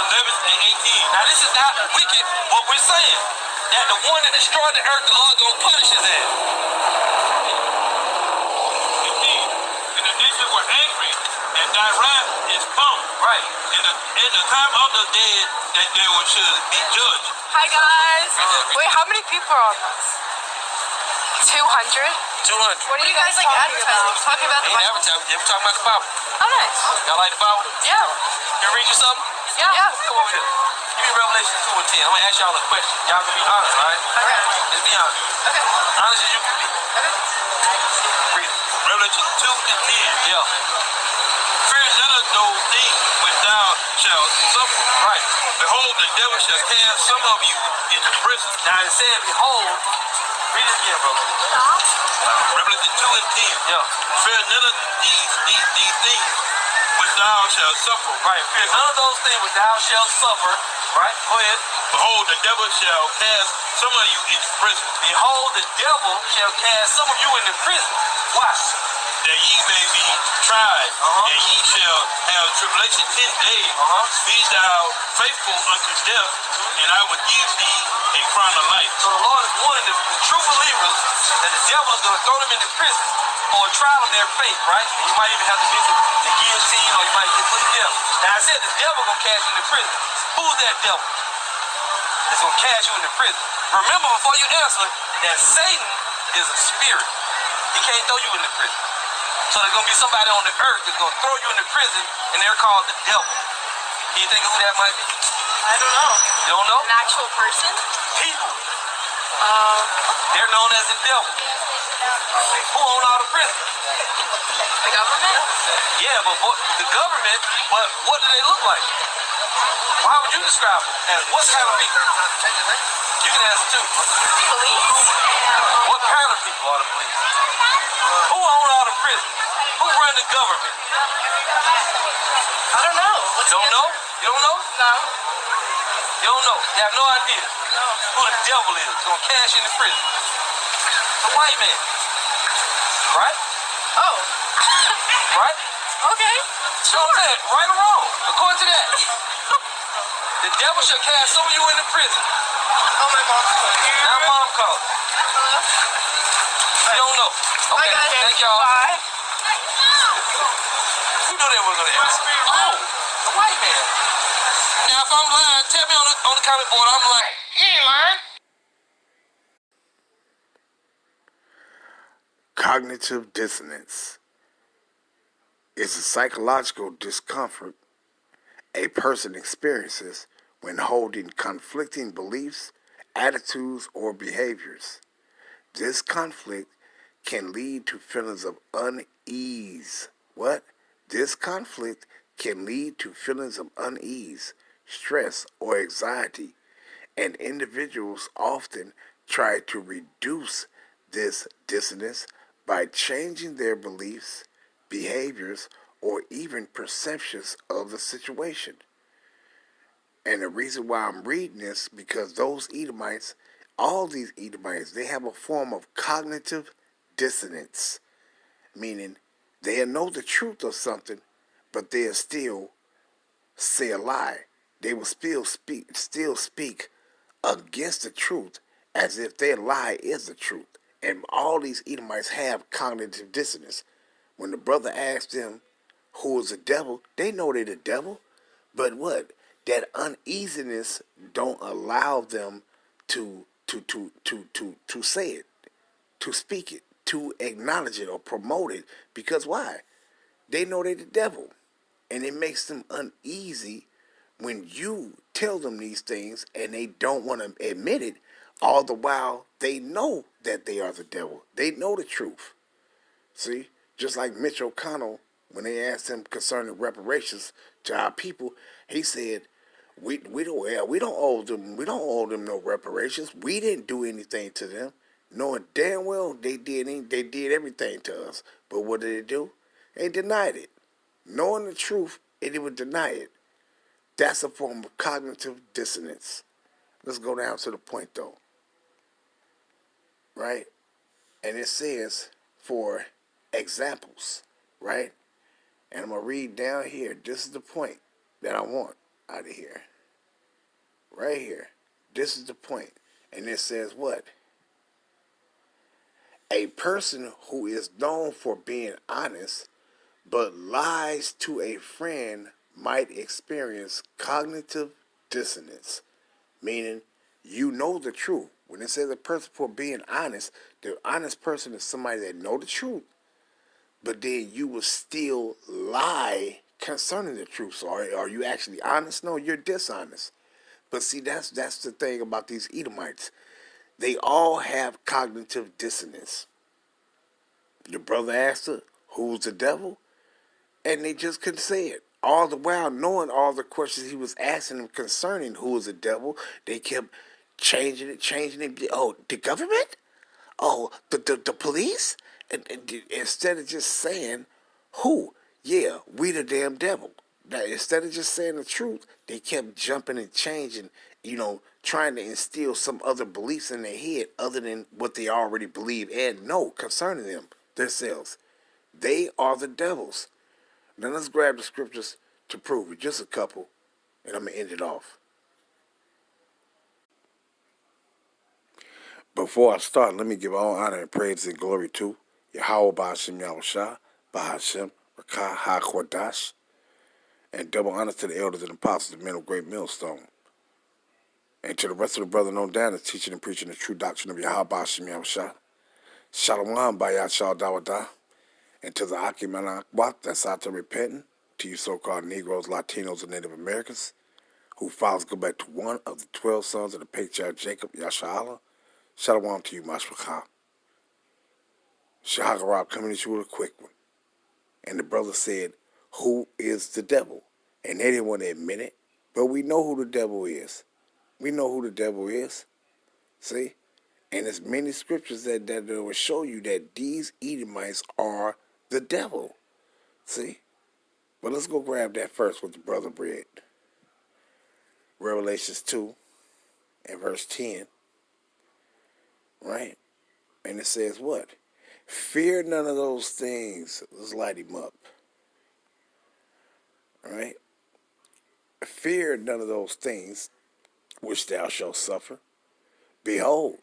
11 and 18. Now this is not wicked, what we're saying. That the one that destroyed the earth, the Lord gonna punish his ass. 15. And the nations were angry, and thy wrath is come. Right. In the time of the dead, that they should be judged. Hi guys. Wait, how many people are on this? 200? 200. What are you guys like advertising? Talking about the Bible? Advertising. Yeah, we're talking about the Bible. Oh, nice. Y'all like the Bible? Yeah. Can I read you something? Yeah. Come over here. Give me Revelation 2 and 10. I'm going to ask y'all a question. Y'all can be honest, all right? Okay. Just be honest. Okay. Honest as you can be. Okay. Read it. Revelation 2 and 10. Yeah. Fear none of those things which thou shalt suffer. Right. Behold, the devil shall cast some of you into prison. Now it said, behold, read it again, brother. Revelation 2 and 10. Yeah. Fear none of these things which thou shalt suffer. Right. Fear none of those things which thou shalt suffer. Right. Go ahead. Behold, the devil shall cast some of you into prison. Behold, the devil shall cast some of you into prison. Why? That ye may be tried, and ye shall have tribulation 10 days. Be thou faithful unto death, and I will give thee a crown of life. So the Lord is warning the true believers that the devil is going to throw them into prison for a trial of their faith, right? And you might even have to visit the guillotine, or you might get put to death. Now I said the devil going to cast you into prison. Who's that devil that's going to cast you into prison? Remember, before you answer, that Satan is a spirit. He can't throw you into prison. So there's going to be somebody on the earth that's going to throw you into prison, and they're called the devil. Can you think of who that might be? I don't know. You don't know? An actual person? People. They're known as the devil. Who own all the prisons? The government? Yeah, but the government, but what do they look like? How would you describe them? And what kind of people? You can answer too. Police? What kind of people are the police? Who own all the prisons? Who run the government? I don't know. You don't know? You don't know? No. You don't know. You have no idea who the devil is. He's going to cash you into prison. The white man. Right? Oh. Right? Okay. So I'm saying, right or wrong, according to that. The devil shall cast some of you into prison. Oh, my mom's calling. Now mom calls. Hello? You don't know. Okay, thank y'all. Bye. Who knew they were going to answer? Oh, the white man. Now, if I'm lying, tell me on the comment board, I'm lying. He ain't lying. Cognitive dissonance is a psychological discomfort a person experiences when holding conflicting beliefs, attitudes, or behaviors. This conflict can lead to feelings of unease. What? This conflict can lead to feelings of unease, stress, or anxiety, and individuals often try to reduce this dissonance by changing their beliefs, behaviors, or even perceptions of the situation. And the reason why I'm reading this, because those Edomites, all these Edomites, they have a form of cognitive dissonance, meaning they'll know the truth of something, but they'll still say a lie. They will still speak against the truth as if their lie is the truth. And all these Edomites have cognitive dissonance. When the brother asks them who is the devil, they know they're the devil. But what? That uneasiness don't allow them to say it, to speak it, to acknowledge it or promote it. Because why? They know they're the devil. And it makes them uneasy when you tell them these things and they don't want to admit it, all the while they know that they are the devil. They know the truth. See? Just like Mitch O'Connell, when they asked him concerning reparations to our people, he said, we don't owe them no reparations. We didn't do anything to them, knowing damn well they did everything to us. But what did they do? They denied it. Knowing the truth, and they would deny it. That's a form of cognitive dissonance. Let's go down to the point, though. Right? And it says, for examples, right? And I'm going to read down here. This is the point that I want out of here. right here. This is the point. And it says what? A person who is known for being honest but lies to a friend might experience cognitive dissonance, meaning you know the truth. When it says a person for being honest, the honest person is somebody that know the truth, but then you will still lie concerning the truth. So are you actually honest? No, you're dishonest. But see, that's the thing about these Edomites. They all have cognitive dissonance. The brother asked her, who's the devil? And they just couldn't say it. All the while knowing all the questions he was asking them concerning who was the devil, they kept changing it. Oh, the government? Oh, the police? And instead of just saying who? Yeah, we the damn devil. Now, instead of just saying the truth, they kept jumping and changing, trying to instill some other beliefs in their head other than what they already believe and know concerning them, themselves. They are the devils. Now let's grab the scriptures to prove it. Just a couple, and I'm going to end it off. Before I start, let me give all honor and praise and glory to Yahweh Ba'ashem Yahushua, Ba'ashem, Rakah HaKodash, and double honor to the elders and apostles, the men of great millstone, and to the rest of the brethren on down that's teaching and preaching the true doctrine of Yahweh Ba'ashem Yahushua. Shalom Bayat Shal Dawadah, and to the Akim Anakwat that's out there repenting, to you so-called Negroes, Latinos, and Native Americans, who fathers go back to one of the 12 sons of the patriarch Jacob, Yasha'Allah. Shalom to you, Mashpachah. Shahagarab coming at you with a quick one. And the brother said, who is the devil? And they didn't want to admit it, but we know who the devil is. We know who the devil is. See? And there's many scriptures that will show you that these Edomites are the devil. See? But let's go grab that first with the brother bread. Revelations 2 and verse 10. Right? And it says what? Fear none of those things. Let's light him up. All right? Fear none of those things which thou shalt suffer. Behold,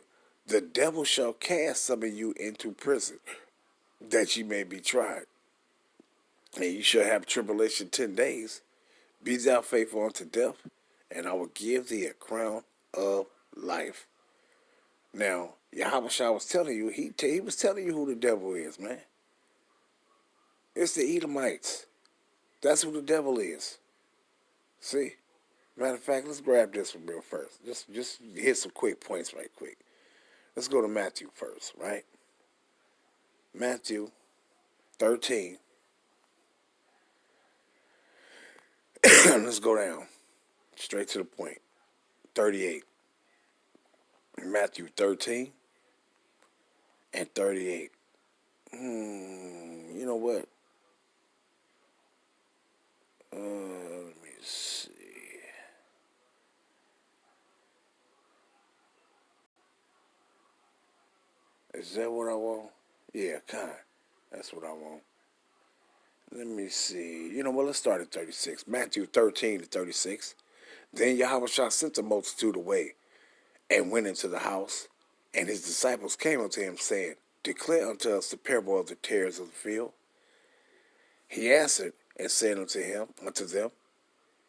the devil shall cast some of you into prison, that ye may be tried. And you shall have tribulation 10 days. Be thou faithful unto death, and I will give thee a crown of life. Now, Yahweh was telling you, he was telling you who the devil is, man. It's the Edomites. That's who the devil is. See? Matter of fact, let's grab this one real first. Just hit some quick points right quick. Let's go to Matthew first, right? Matthew 13. Let's go down. Straight to the point. 38. Matthew 13 and 38. You know what? Let me see. Is that what I want? Yeah, kind. That's what I want. Let me see. You know what? Let's start at 36. Matthew 13 to 36. Then Yahweh sent the multitude away and went into the house. And his disciples came unto him, saying, Declare unto us the parable of the tares of the field. He answered and said unto them,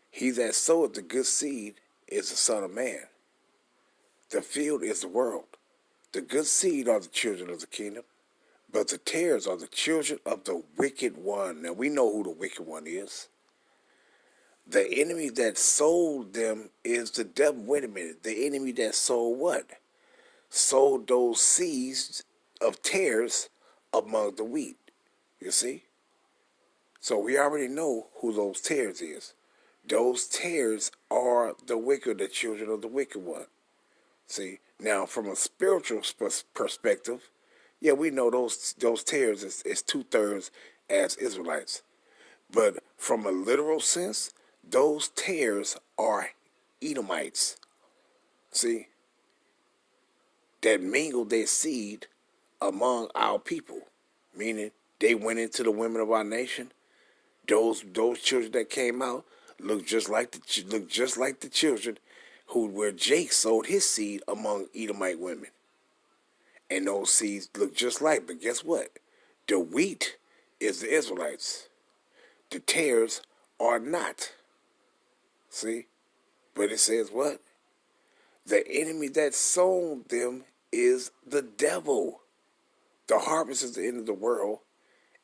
He that soweth the good seed is the Son of Man. The field is the world. The good seed are the children of the kingdom, but the tares are the children of the wicked one. Now we know who the wicked one is. The enemy that sold them is the devil. Wait a minute. The enemy that sold what? Sold those seeds of tares among the wheat. You see? So we already know who those tares is. Those tares are the wicked, the children of the wicked one. See? Now, from a spiritual perspective, yeah, we know those tares is 2/3 as Israelites. But from a literal sense, those tares are Edomites. See? That mingled their seed among our people. Meaning, they went into the women of our nation. Those children that came out looked just like the children where Jake sowed his seed among Edomite women. And those seeds look just like, but guess what? The wheat is the Israelites. The tares are not. See? But it says what? The enemy that sown them is the devil. The harvest is the end of the world,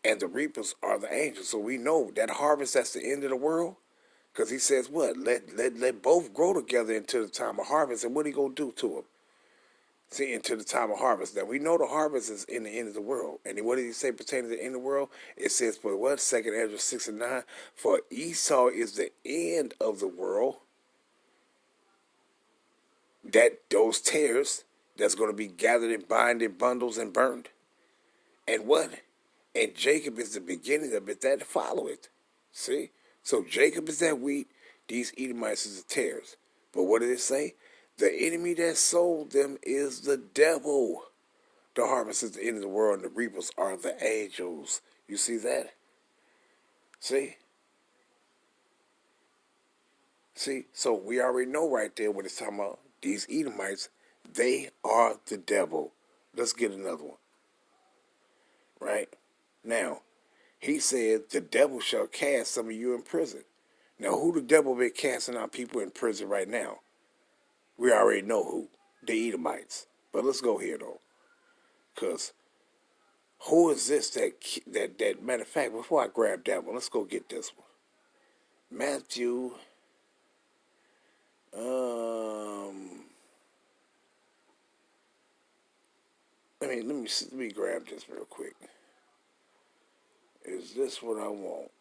and the reapers are the angels. So we know that harvest, that's the end of the world. Because he says what? Let both grow together until the time of harvest. And what he going to do to them? See, until the time of harvest. Now, we know the harvest is in the end of the world. And what did he say pertaining to the end of the world? It says, for what? 2nd Ezra 6 and 9. For Esau is the end of the world. That those tares that's going to be gathered and bound in bundles and burned. And what? And Jacob is the beginning of it that follow it. See? So Jacob is that wheat. These Edomites is the tares. But what did it say? The enemy that sold them is the devil. The harvest is the end of the world, and the reapers are the angels. You see that? See? See? So we already know right there what it's talking about. These Edomites, they are the devil. Let's get another one. Right? Now, he said, the devil shall cast some of you in prison. Now, who the devil been casting out people in prison right now? We already know who. The Edomites. But let's go here, though. Because who is this that matter of fact, before I grab that one, let's go get this one. Matthew, let me grab this real quick. Is this what I want?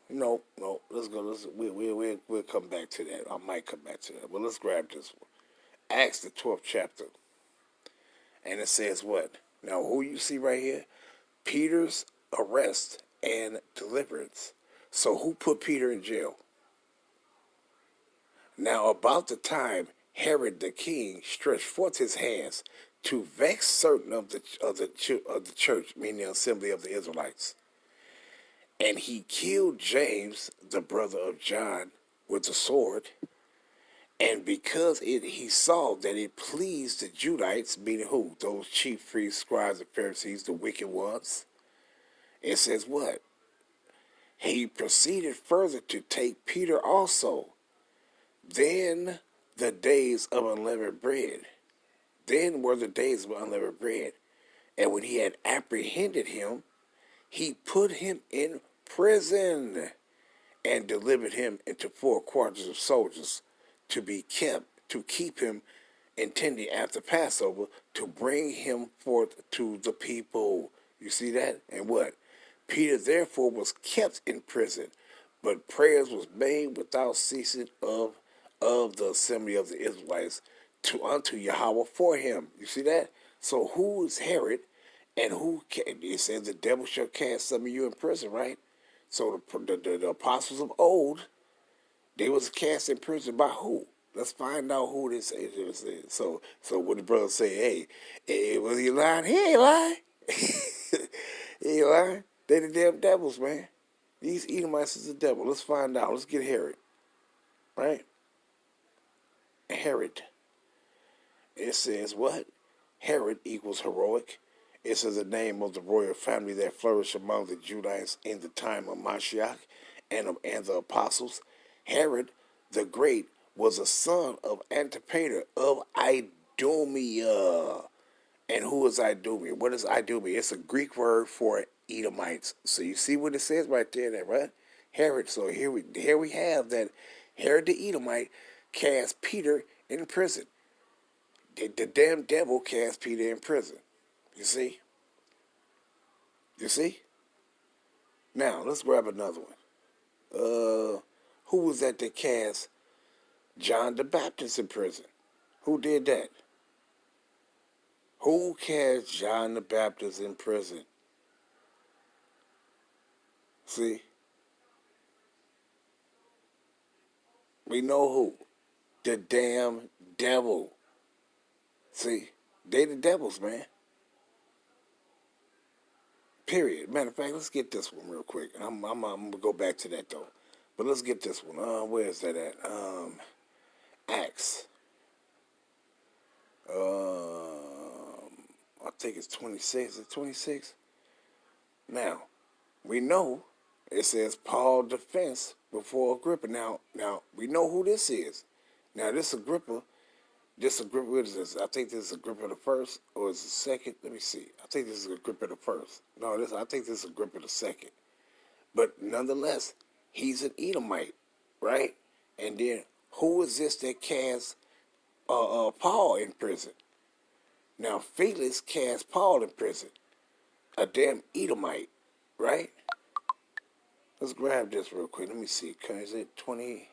No. Let's go. We'll come back to that. I might come back to that. But let's grab this one. Acts the 12th chapter. And it says what? Now, who you see right here? Peter's arrest and deliverance. So who put Peter in jail? Now, about the time Herod the king stretched forth his hands to vex certain of the church, meaning the assembly of the Israelites, and he killed James, the brother of John, with the sword. And because he saw that it pleased the Judites, meaning who? Those chief priests, scribes, and Pharisees, the wicked ones. It says what? He proceeded further to take Peter also. Then the days of unleavened bread. Then were the days of unleavened bread. And when he had apprehended him, he put him in prison and delivered him into 4 quarters of soldiers to keep him intending after Passover to bring him forth to the people. You see that? And what? Peter therefore was kept in prison, but prayers was made without ceasing of the assembly of the Israelites unto Yahweh for him. You see that? So who is Herod? And it says the devil shall cast some of you in prison, right? So the apostles of old, they was cast in prison by who? Let's find out who this is. So when the brother say, hey, was he lying? He ain't lying. He ain't lying. They the damn devils, man. These Edomites is the devil. Let's find out. Let's get Herod. Right? Herod. It says what? Herod equals heroic. It says the name of the royal family that flourished among the Judites in the time of Mashiach and the apostles. Herod the Great was a son of Antipater of Idumea. And who is Idumea? What is Idumea? It's a Greek word for Edomites. So you see what it says right there, right? Herod. So here we have that Herod the Edomite cast Peter in prison. The damn devil cast Peter in prison. You see? You see? Now, let's grab another one. Who was that cast John the Baptist in prison? Who did that? Who cast John the Baptist in prison? See? We know who. The damn devil. See? They the devils, man. Period. Matter of fact, let's get this one real quick. I'm going to go back to that, though. But let's get this one. Where is that at? Acts. I think it's 26. Is it 26? Now, we know it says Paul defense before Agrippa. Now we know who this is. Now this Agrippa, what is this? I think this is Agrippa the first, or is it second? Let me see. I think this is Agrippa the first. No, I think this is Agrippa the second. But nonetheless, he's an Edomite, right? And then who is this that cast Paul in prison? Now Felix cast Paul in prison. A damn Edomite, right? Let's grab this real quick. Let me see. Is it 20?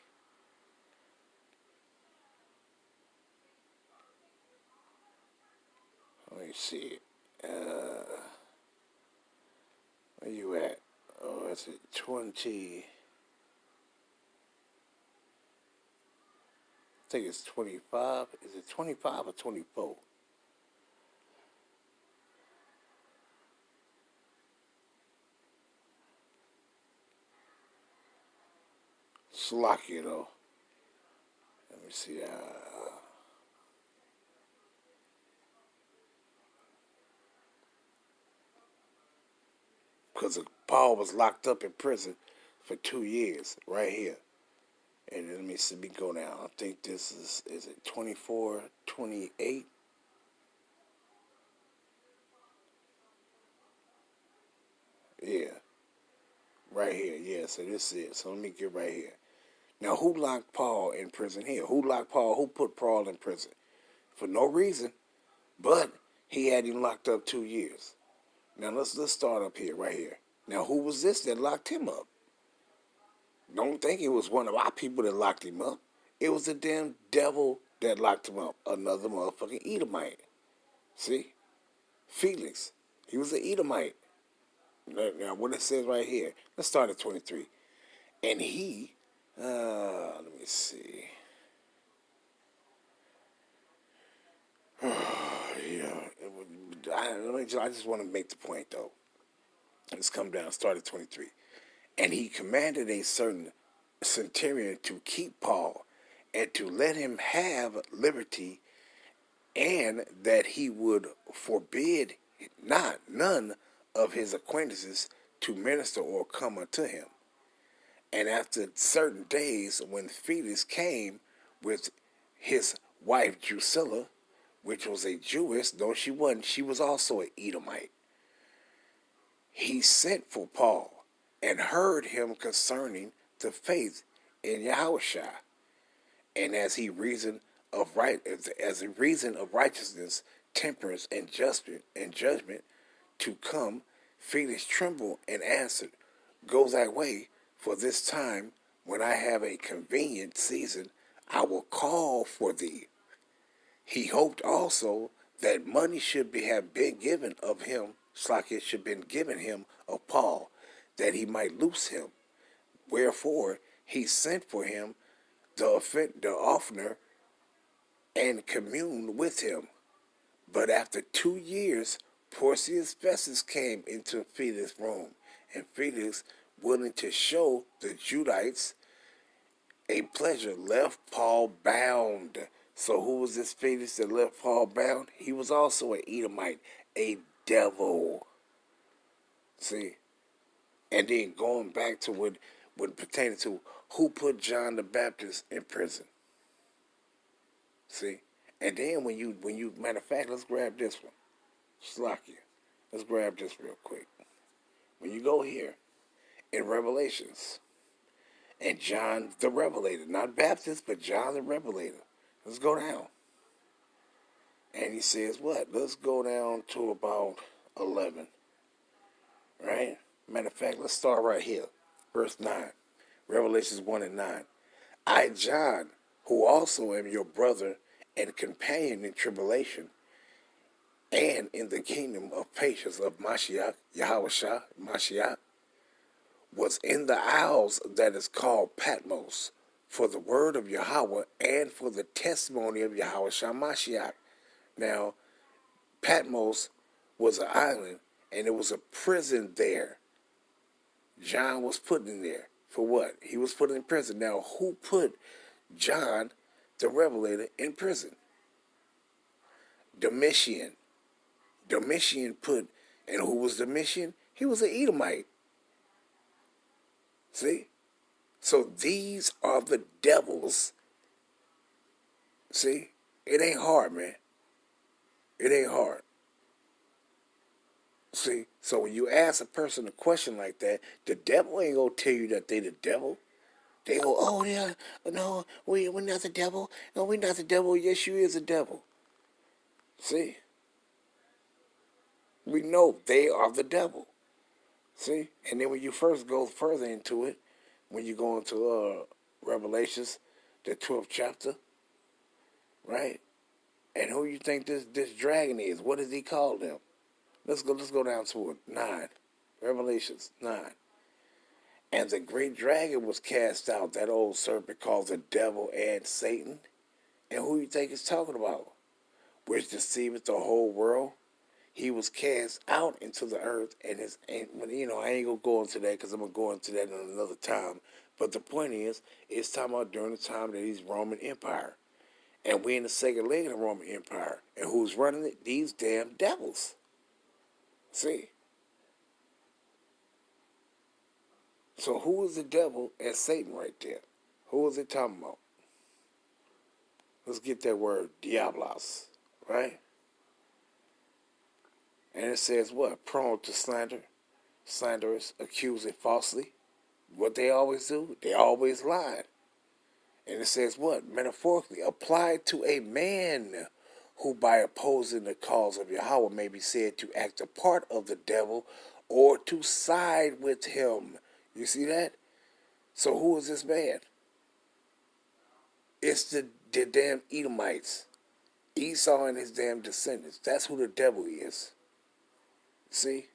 Let me see. Where you at? Oh, is it 20? I think it's 25. Is it 25 or 24? Slocky though. Let me see. Because Paul was locked up in prison for 2 years, right here. And let me see me go down. I think this is it 24, 28? Yeah. Right here, yeah, so this is it. So let me get right here. Now, who locked Paul in prison here? Who locked Paul? Who put Paul in prison? For no reason, but he had him locked up 2 years. Now, let's start up here, right here. Now, who was this that locked him up? Don't think it was one of our people that locked him up. It was the damn devil that locked him up. Another motherfucking Edomite. See? Felix. He was an Edomite. Now, what it says right here. Let's start at 23. And he, let me see. Yeah, I just want to make the point, though. Let's come down. Start at 23. And he commanded a certain centurion to keep Paul and to let him have liberty, and that he would forbid none of his acquaintances to minister or come unto him. And after certain days, when Felix came with his wife Drusilla, which was a Jewess, though she wasn't, she was also an Edomite, he sent for Paul and heard him concerning the faith in Yahushua, and as a reason of righteousness, temperance, and judgment to come, Felix trembled and answered, Go thy way, for this time, when I have a convenient season, I will call for thee. He hoped also that money should have been given of him, like it should have been given him of Paul, that he might loose him. Wherefore he sent for him the offender and communed with him. But after 2 years, Porcius Festus came into Felix's room, and Felix, willing to show the Judites a pleasure, left Paul bound. So who was this Felix that left Paul bound? He was also an Edomite, a devil. See? And then going back to what pertaining to who put John the Baptist in prison. See? And then when you matter of fact, let's grab this one. Slakia. Let's grab this real quick. When you go here in Revelations, and John the Revelator, not Baptist, but John the Revelator. Let's go down. And he says what? Let's go down to about 11. Right? Matter of fact, let's start right here. Verse 9. Revelations 1 and 9. I, John, who also am your brother and companion in tribulation, and in the kingdom of patience of Mashiach, Yahushua, Mashiach, was in the isles that is called Patmos, for the word of Yahweh and for the testimony of Yahushua Mashiach. Now, Patmos was an island, and it was a prison there. John was put in there. For what? He was put in prison. Now, who put John the Revelator in prison? Domitian. Domitian put, and who was Domitian? He was an Edomite. See? So these are the devils. See? It ain't hard, man. It ain't hard. See? So when you ask a person a question like that, the devil ain't gonna tell you that they the devil. They go, oh yeah, no, we're not the devil. No, we're not the devil. Yes, you is the devil. See? We know they are the devil. See? And then when you first go further into it, when you go into Revelations, the 12th chapter, right? And who you think this dragon is? What does he call them? Let's go down to it. 9. Revelations 9. And the great dragon was cast out, that old serpent called the devil and Satan. And who you think it's talking about? Which deceiveth the whole world. He was cast out into the earth, and I ain't gonna go into that because I'm gonna go into that in another time. But the point is, it's talking about during the time that he's Roman Empire, and we in the second leg of the Roman Empire, and who's running it? These damn devils. See. So who is the devil and Satan right there? Who is it talking about? Let's get that word, diablos, right? And it says what? Prone to slander, slanderous, accusing falsely. What they always do? They always lie. And it says what? Metaphorically, applied to a man who by opposing the cause of Yahweh may be said to act a part of the devil or to side with him. You see that? So who is this man? It's the damn Edomites. Esau and his damn descendants. That's who the devil is. See?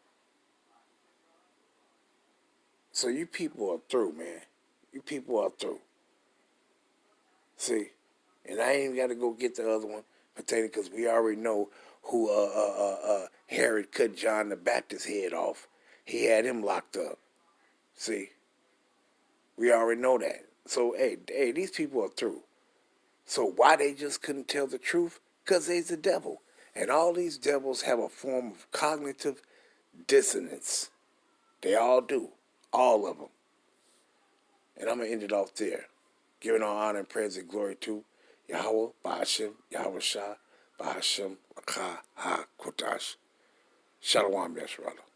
So you people are through, man. You people are through. See? And I ain't even got to go get the other one, because we already know who Herod cut John the Baptist's head off. He had him locked up. See? We already know that. So, hey, these people are through. So why they just couldn't tell the truth? Because they's the devil. And all these devils have a form of cognitive dissonance. They all do. All of them. And I'm going to end it off there. Giving all honor and praise and glory to Yahweh, Ba'ashem, Yahweh Shah, Ba'ashem, Lakah, Ha, Kotash. Shalom, Yasharallah.